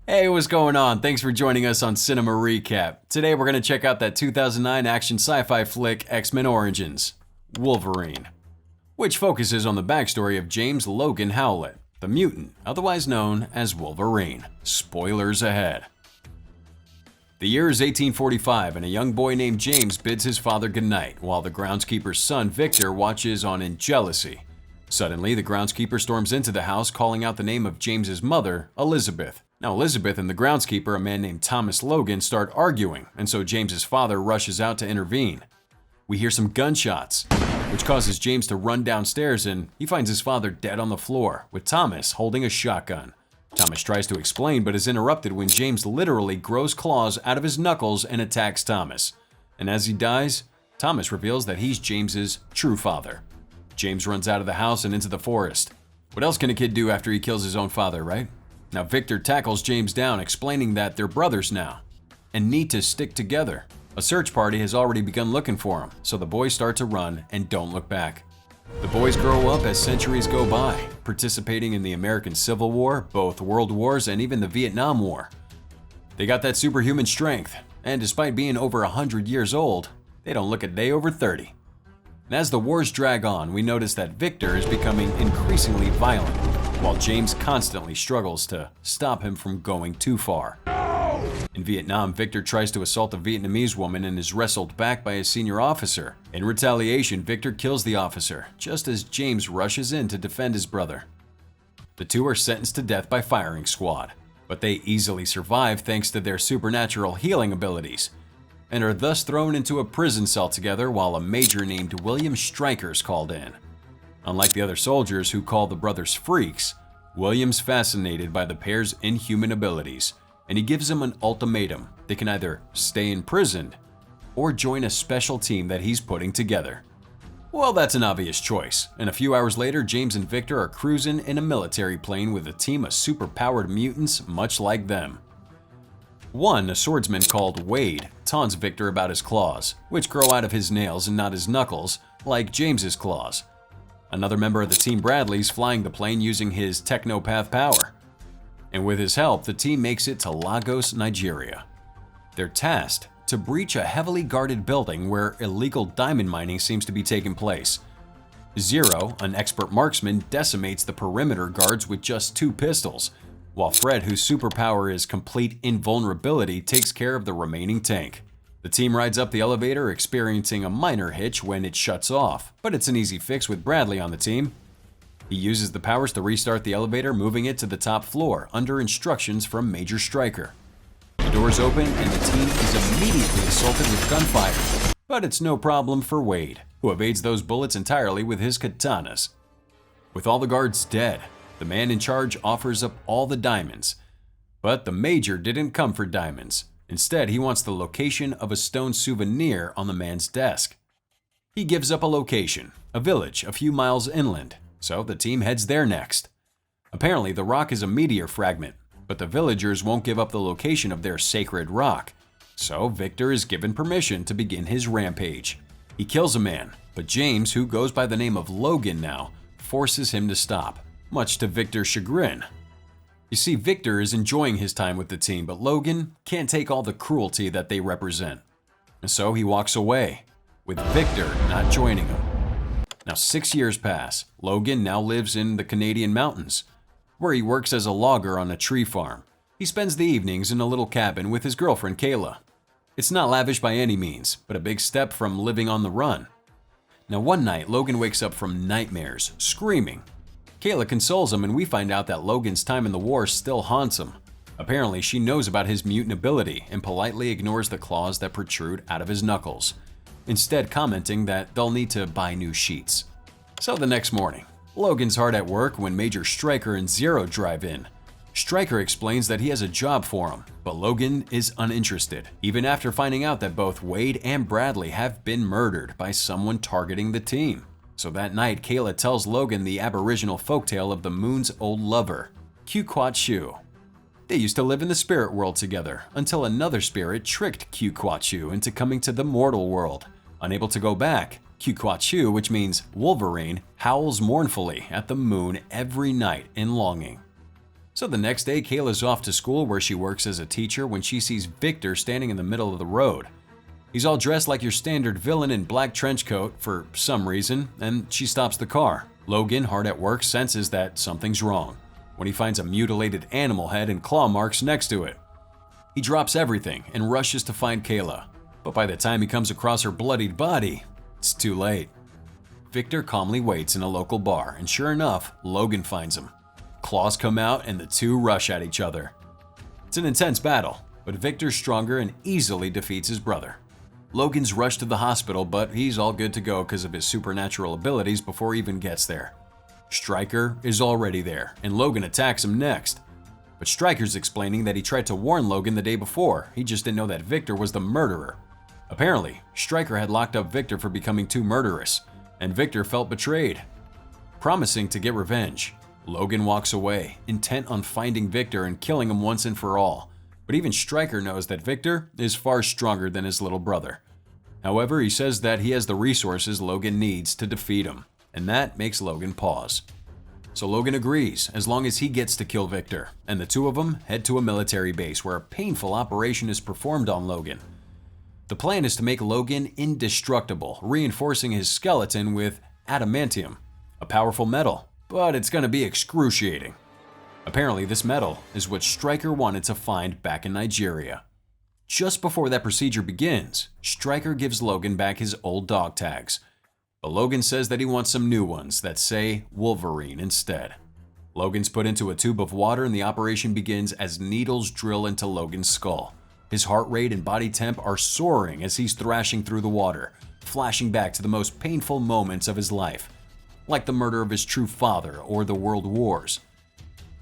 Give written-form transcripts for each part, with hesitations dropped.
Hey, what's going on? Thanks for joining us on Cinema Recap. Today we're going to check out that 2009 action sci-fi flick X-Men Origins, Wolverine, which focuses on the backstory of James Logan Howlett, the mutant, otherwise known as Wolverine. Spoilers ahead. The year is 1845 and a young boy named James bids his father goodnight while the groundskeeper's son Victor watches on in jealousy. Suddenly, the groundskeeper storms into the house calling out the name of James's mother, Elizabeth. Now, Elizabeth and the groundskeeper, a man named Thomas Logan, start arguing, and so James's father rushes out to intervene. We hear some gunshots, which causes James to run downstairs, and he finds his father dead on the floor, with Thomas holding a shotgun. Thomas tries to explain, but is interrupted when James literally grows claws out of his knuckles and attacks Thomas. And as he dies, Thomas reveals that he's James's true father. James runs out of the house and into the forest. What else can a kid do after he kills his own father, right? Now Victor tackles James down, explaining that they're brothers now and need to stick together. A search party has already begun looking for him, so the boys start to run and don't look back. The boys grow up as centuries go by, participating in the American Civil War, both World Wars, and even the Vietnam War. They got that superhuman strength, and despite being over 100 years old, they don't look a day over 30. And as the wars drag on, we notice that Victor is becoming increasingly violent, while James constantly struggles to stop him from going too far. In Vietnam, Victor tries to assault a Vietnamese woman and is wrestled back by a senior officer. In retaliation, Victor kills the officer, just as James rushes in to defend his brother. The two are sentenced to death by firing squad, but they easily survive thanks to their supernatural healing abilities, and are thus thrown into a prison cell together while a major named William Stryker is called in. Unlike the other soldiers who call the brothers freaks, William's fascinated by the pair's inhuman abilities, and he gives them an ultimatum. They can either stay imprisoned or join a special team that he's putting together. Well, that's an obvious choice, and a few hours later, James and Victor are cruising in a military plane with a team of superpowered mutants much like them. One, a swordsman called Wade, taunts Victor about his claws, which grow out of his nails and not his knuckles, like James's claws. Another member of the team, Bradley's flying the plane using his technopath power. And with his help, the team makes it to Lagos, Nigeria. They're tasked to breach a heavily guarded building where illegal diamond mining seems to be taking place. Zero, an expert marksman, decimates the perimeter guards with just 2 pistols, while Fred, whose superpower is complete invulnerability, takes care of the remaining tank. The team rides up the elevator, experiencing a minor hitch when it shuts off, but it's an easy fix with Bradley on the team. He uses the powers to restart the elevator, moving it to the top floor, under instructions from Major Stryker. The doors open and the team is immediately assaulted with gunfire, but it's no problem for Wade, who evades those bullets entirely with his katanas. With all the guards dead, the man in charge offers up all the diamonds, but the Major didn't come for diamonds. Instead, he wants the location of a stone souvenir on the man's desk. He gives up a location, a village a few miles inland, so the team heads there next. Apparently, the rock is a meteor fragment, but the villagers won't give up the location of their sacred rock, so Victor is given permission to begin his rampage. He kills a man, but James, who goes by the name of Logan now, forces him to stop, much to Victor's chagrin. You see, Victor is enjoying his time with the team, but Logan can't take all the cruelty that they represent. And so he walks away, with Victor not joining him. Now 6 years pass. Logan now lives in the Canadian mountains, where he works as a logger on a tree farm. He spends the evenings in a little cabin with his girlfriend Kayla. It's not lavish by any means, but a big step from living on the run. Now one night, Logan wakes up from nightmares, screaming. Kayla consoles him, and we find out that Logan's time in the war still haunts him. Apparently, she knows about his mutant ability and politely ignores the claws that protrude out of his knuckles, instead commenting that they'll need to buy new sheets. So the next morning, Logan's hard at work when Major Stryker and Zero drive in. Stryker explains that he has a job for him, but Logan is uninterested, even after finding out that both Wade and Bradley have been murdered by someone targeting the team. So that night, Kayla tells Logan the aboriginal folktale of the moon's old lover, Q-Quat-Shu. They used to live in the spirit world together until another spirit tricked Q-Quat-Shu into coming to the mortal world. Unable to go back, Q-Quat-Shu, which means Wolverine, howls mournfully at the moon every night in longing. So the next day, Kayla's off to school where she works as a teacher when she sees Victor standing in the middle of the road. He's all dressed like your standard villain in black trench coat for some reason, and she stops the car. Logan, hard at work, senses that something's wrong when he finds a mutilated animal head and claw marks next to it. He drops everything and rushes to find Kayla, but by the time he comes across her bloodied body, it's too late. Victor calmly waits in a local bar, and sure enough, Logan finds him. Claws come out and the two rush at each other. It's an intense battle, but Victor's stronger and easily defeats his brother. Logan's rushed to the hospital, but he's all good to go because of his supernatural abilities before he even gets there. Stryker is already there, and Logan attacks him next. But Stryker's explaining that he tried to warn Logan the day before, he just didn't know that Victor was the murderer. Apparently, Stryker had locked up Victor for becoming too murderous, and Victor felt betrayed. Promising to get revenge, Logan walks away, intent on finding Victor and killing him once and for all. But even Stryker knows that Victor is far stronger than his little brother. However, he says that he has the resources Logan needs to defeat him, and that makes Logan pause. So Logan agrees, as long as he gets to kill Victor, and the two of them head to a military base where a painful operation is performed on Logan. The plan is to make Logan indestructible, reinforcing his skeleton with adamantium, a powerful metal, but it's going to be excruciating. Apparently, this metal is what Stryker wanted to find back in Nigeria. Just before that procedure begins, Stryker gives Logan back his old dog tags, but Logan says that he wants some new ones that say Wolverine instead. Logan's put into a tube of water and the operation begins as needles drill into Logan's skull. His heart rate and body temp are soaring as he's thrashing through the water, flashing back to the most painful moments of his life, like the murder of his true father or the world wars.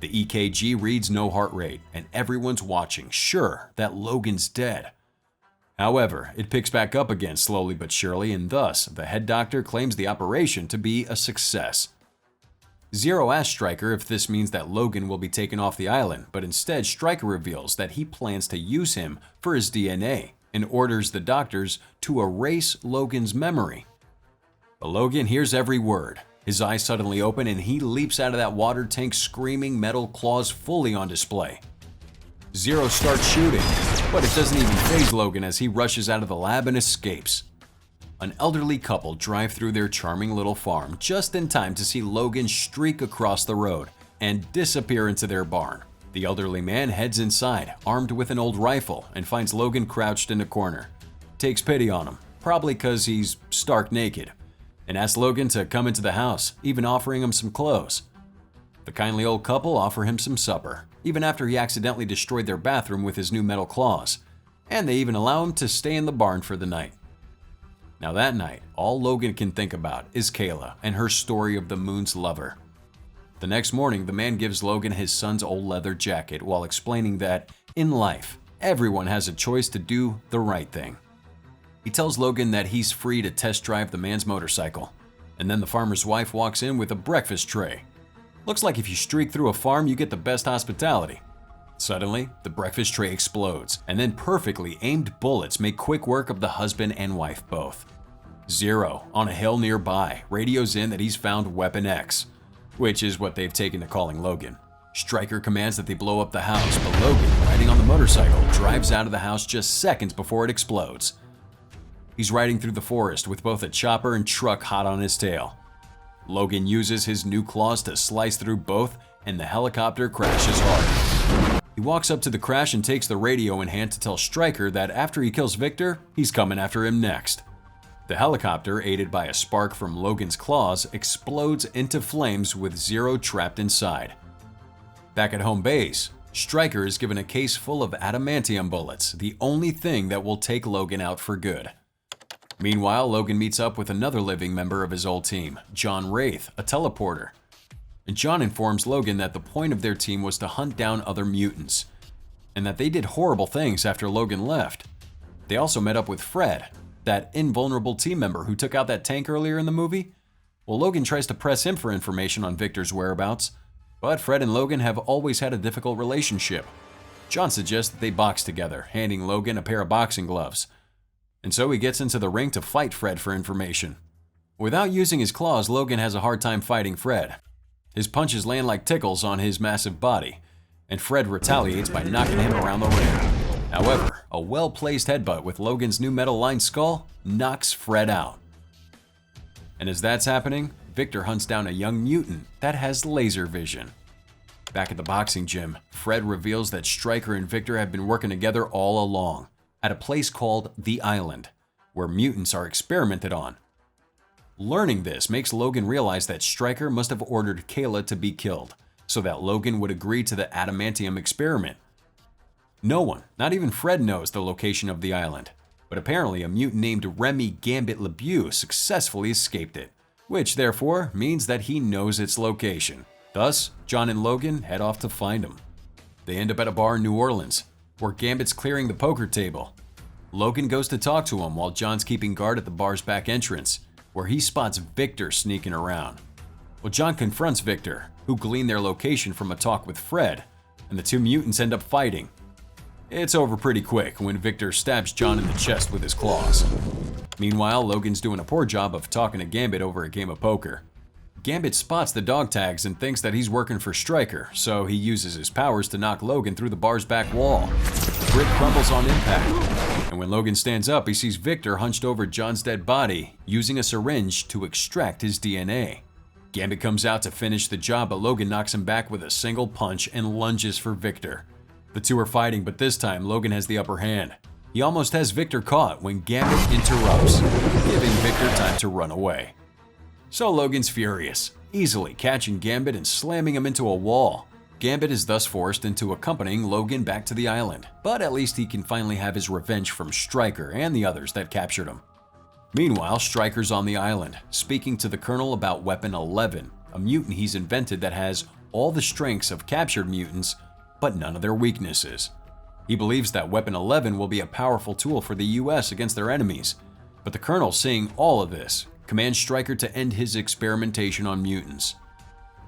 The EKG reads no heart rate, and everyone's watching, sure that Logan's dead. However, it picks back up again slowly but surely, and thus, the head doctor claims the operation to be a success. Zero asks Stryker if this means that Logan will be taken off the island, but instead Stryker reveals that he plans to use him for his DNA and orders the doctors to erase Logan's memory. But Logan hears every word. His eyes suddenly open and he leaps out of that water tank screaming, metal claws fully on display. Zero starts shooting, but it doesn't even faze Logan as he rushes out of the lab and escapes. An elderly couple drive through their charming little farm just in time to see Logan streak across the road and disappear into their barn. The elderly man heads inside, armed with an old rifle, and finds Logan crouched in a corner. Takes pity on him, probably because he's stark naked, and asks Logan to come into the house, even offering him some clothes. The kindly old couple offer him some supper, even after he accidentally destroyed their bathroom with his new metal claws, and they even allow him to stay in the barn for the night. Now that night, all Logan can think about is Kayla and her story of the moon's lover. The next morning, the man gives Logan his son's old leather jacket while explaining that, in life, everyone has a choice to do the right thing. He tells Logan that he's free to test drive the man's motorcycle, and then the farmer's wife walks in with a breakfast tray. Looks like if you streak through a farm, you get the best hospitality. Suddenly, the breakfast tray explodes, and then perfectly aimed bullets make quick work of the husband and wife both. Zero, on a hill nearby, radios in that he's found Weapon X, which is what they've taken to calling Logan. Stryker commands that they blow up the house, but Logan, riding on the motorcycle, drives out of the house just seconds before it explodes. He's riding through the forest with both a chopper and truck hot on his tail. Logan uses his new claws to slice through both, and the helicopter crashes hard. He walks up to the crash and takes the radio in hand to tell Stryker that after he kills Victor, he's coming after him next. The helicopter, aided by a spark from Logan's claws, explodes into flames with Zero trapped inside. Back at home base, Stryker is given a case full of adamantium bullets, the only thing that will take Logan out for good. Meanwhile, Logan meets up with another living member of his old team, John Wraith, a teleporter. And John informs Logan that the point of their team was to hunt down other mutants, and that they did horrible things after Logan left. They also met up with Fred, that invulnerable team member who took out that tank earlier in the movie. Well, Logan tries to press him for information on Victor's whereabouts, but Fred and Logan have always had a difficult relationship. John suggests that they box together, handing Logan a pair of boxing gloves. And so he gets into the ring to fight Fred for information. Without using his claws, Logan has a hard time fighting Fred. His punches land like tickles on his massive body, and Fred retaliates by knocking him around the ring. However, a well-placed headbutt with Logan's new metal-lined skull knocks Fred out. And as that's happening, Victor hunts down a young mutant that has laser vision. Back at the boxing gym, Fred reveals that Stryker and Victor have been working together all along, at a place called The Island, where mutants are experimented on. Learning this makes Logan realize that Stryker must have ordered Kayla to be killed, so that Logan would agree to the adamantium experiment. No one, not even Fred, knows the location of the island, but apparently a mutant named Remy Gambit LeBeau successfully escaped it, which therefore means that he knows its location. Thus, John and Logan head off to find him. They end up at a bar in New Orleans, where Gambit's clearing the poker table. Logan goes to talk to him while John's keeping guard at the bar's back entrance, where he spots Victor sneaking around. Well, John confronts Victor, who gleaned their location from a talk with Fred, and the two mutants end up fighting. It's over pretty quick when Victor stabs John in the chest with his claws. Meanwhile, Logan's doing a poor job of talking to Gambit over a game of poker. Gambit spots the dog tags and thinks that he's working for Stryker, so he uses his powers to knock Logan through the bar's back wall. The brick crumbles on impact, and when Logan stands up, he sees Victor hunched over John's dead body, using a syringe to extract his DNA. Gambit comes out to finish the job, but Logan knocks him back with a single punch and lunges for Victor. The two are fighting, but this time Logan has the upper hand. He almost has Victor caught when Gambit interrupts, giving Victor time to run away. So Logan's furious, easily catching Gambit and slamming him into a wall. Gambit is thus forced into accompanying Logan back to the island, but at least he can finally have his revenge from Stryker and the others that captured him. Meanwhile, Stryker's on the island, speaking to the Colonel about Weapon 11, a mutant he's invented that has all the strengths of captured mutants, but none of their weaknesses. He believes that Weapon 11 will be a powerful tool for the US against their enemies, but the Colonel, seeing all of this, commands Stryker to end his experimentation on mutants.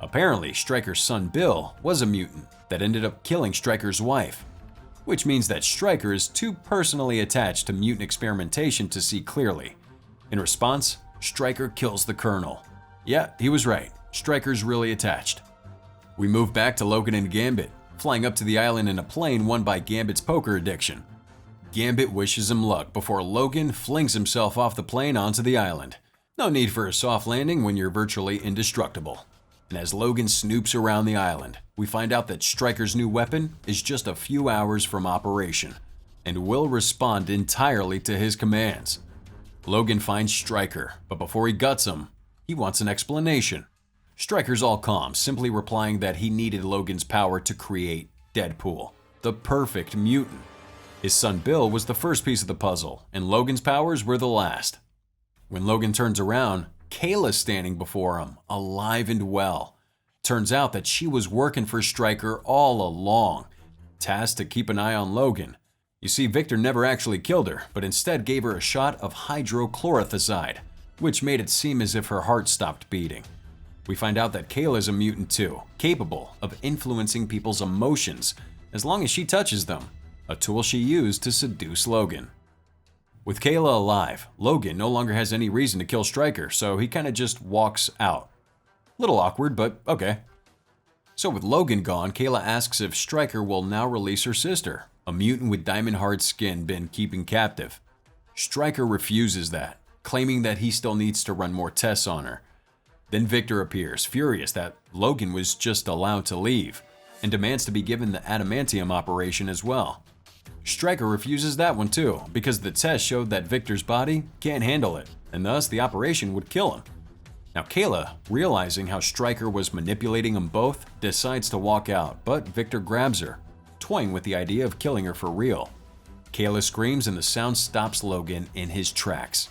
Apparently, Stryker's son Bill was a mutant that ended up killing Stryker's wife, which means that Stryker is too personally attached to mutant experimentation to see clearly. In response, Stryker kills the Colonel. Yeah, he was right. Stryker's really attached. We move back to Logan and Gambit, flying up to the island in a plane won by Gambit's poker addiction. Gambit wishes him luck before Logan flings himself off the plane onto the island. No need for a soft landing when you're virtually indestructible. And as Logan snoops around the island, we find out that Stryker's new weapon is just a few hours from operation and will respond entirely to his commands. Logan finds Stryker, but before he guts him, he wants an explanation. Stryker's all calm, simply replying that he needed Logan's power to create Deadpool, the perfect mutant. His son Bill was the first piece of the puzzle, and Logan's powers were the last. When Logan turns around, Kayla's standing before him, alive and well. Turns out that she was working for Stryker all along, tasked to keep an eye on Logan. You see, Victor never actually killed her, but instead gave her a shot of hydrochlorothiazide, which made it seem as if her heart stopped beating. We find out that Kayla's a mutant too, capable of influencing people's emotions as long as she touches them, a tool she used to seduce Logan. With Kayla alive, Logan no longer has any reason to kill Stryker, so he kinda just walks out. Little awkward, but okay. So with Logan gone, Kayla asks if Stryker will now release her sister, a mutant with diamond-hard skin been keeping captive. Stryker refuses that, claiming that he still needs to run more tests on her. Then Victor appears, furious that Logan was just allowed to leave, and demands to be given the adamantium operation as well. Stryker refuses that one too, because the test showed that Victor's body can't handle it, and thus the operation would kill him. Now Kayla, realizing how Stryker was manipulating them both, decides to walk out, but Victor grabs her, toying with the idea of killing her for real. Kayla screams and the sound stops Logan in his tracks.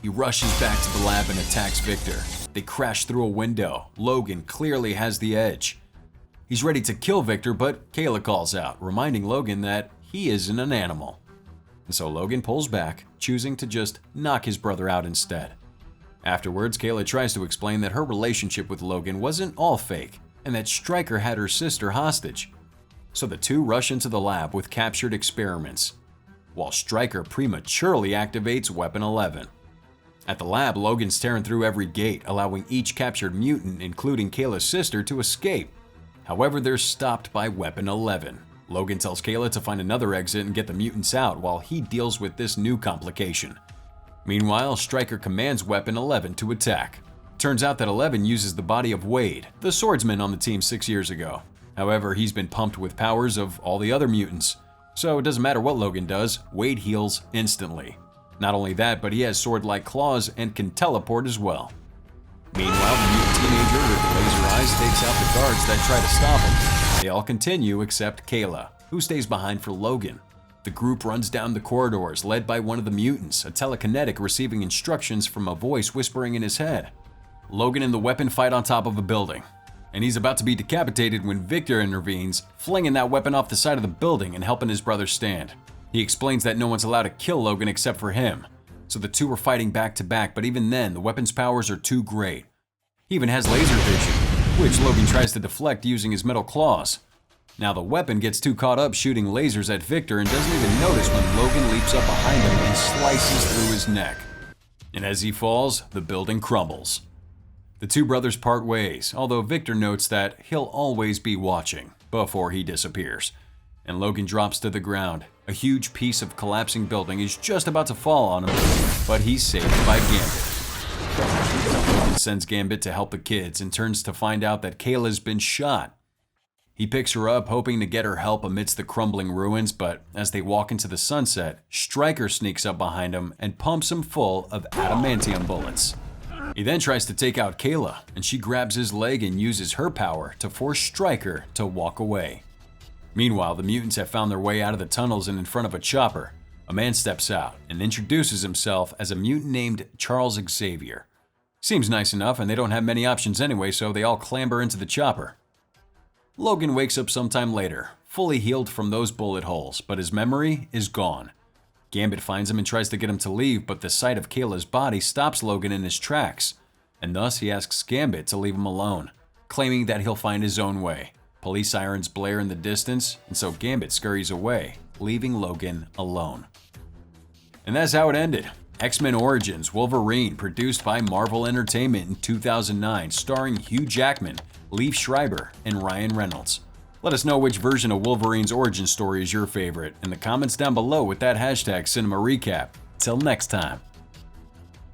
He rushes back to the lab and attacks Victor. They crash through a window. Logan clearly has the edge. He's ready to kill Victor, but Kayla calls out, reminding Logan that he isn't an animal. And so Logan pulls back, choosing to just knock his brother out instead. Afterwards, Kayla tries to explain that her relationship with Logan wasn't all fake, and that Stryker had her sister hostage. So the two rush into the lab with captured experiments, while Stryker prematurely activates Weapon 11. At the lab, Logan's tearing through every gate, allowing each captured mutant, including Kayla's sister, to escape. However, they're stopped by Weapon 11. Logan tells Kayla to find another exit and get the mutants out while he deals with this new complication. Meanwhile, Stryker commands Weapon 11 to attack. Turns out that 11 uses the body of Wade, the swordsman on the team 6 years ago. However, he's been pumped with powers of all the other mutants. So it doesn't matter what Logan does, Wade heals instantly. Not only that, but he has sword-like claws and can teleport as well. Meanwhile, the mutant teenager with laser eyes takes out the guards that try to stop him. They all continue except Kayla, who stays behind for Logan. The group runs down the corridors, led by one of the mutants, a telekinetic receiving instructions from a voice whispering in his head. Logan and the weapon fight on top of a building, and he's about to be decapitated when Victor intervenes, flinging that weapon off the side of the building and helping his brother stand. He explains that no one's allowed to kill Logan except for him, so the two are fighting back to back, but even then, the weapon's powers are too great. He even has laser vision, which Logan tries to deflect using his metal claws. Now the weapon gets too caught up shooting lasers at Victor and doesn't even notice when Logan leaps up behind him and slices through his neck. And as he falls, the building crumbles. The two brothers part ways, although Victor notes that he'll always be watching before he disappears. And Logan drops to the ground. A huge piece of collapsing building is just about to fall on him, but he's saved by Gambit. Logan sends Gambit to help the kids and turns to find out that Kayla's been shot. He picks her up, hoping to get her help amidst the crumbling ruins, but as they walk into the sunset, Stryker sneaks up behind him and pumps him full of adamantium bullets. He then tries to take out Kayla, and she grabs his leg and uses her power to force Stryker to walk away. Meanwhile, the mutants have found their way out of the tunnels and in front of a chopper. A man steps out and introduces himself as a mutant named Charles Xavier. Seems nice enough, and they don't have many options anyway, so they all clamber into the chopper. Logan wakes up sometime later, fully healed from those bullet holes, but his memory is gone. Gambit finds him and tries to get him to leave, but the sight of Kayla's body stops Logan in his tracks, and thus he asks Gambit to leave him alone, claiming that he'll find his own way. Police sirens blare in the distance, and so Gambit scurries away, leaving Logan alone. And that's how it ended. X-Men Origins Wolverine, produced by Marvel Entertainment in 2009, starring Hugh Jackman, Liev Schreiber, and Ryan Reynolds. Let us know which version of Wolverine's origin story is your favorite in the comments down below with that hashtag CinemaRecap. Till next time.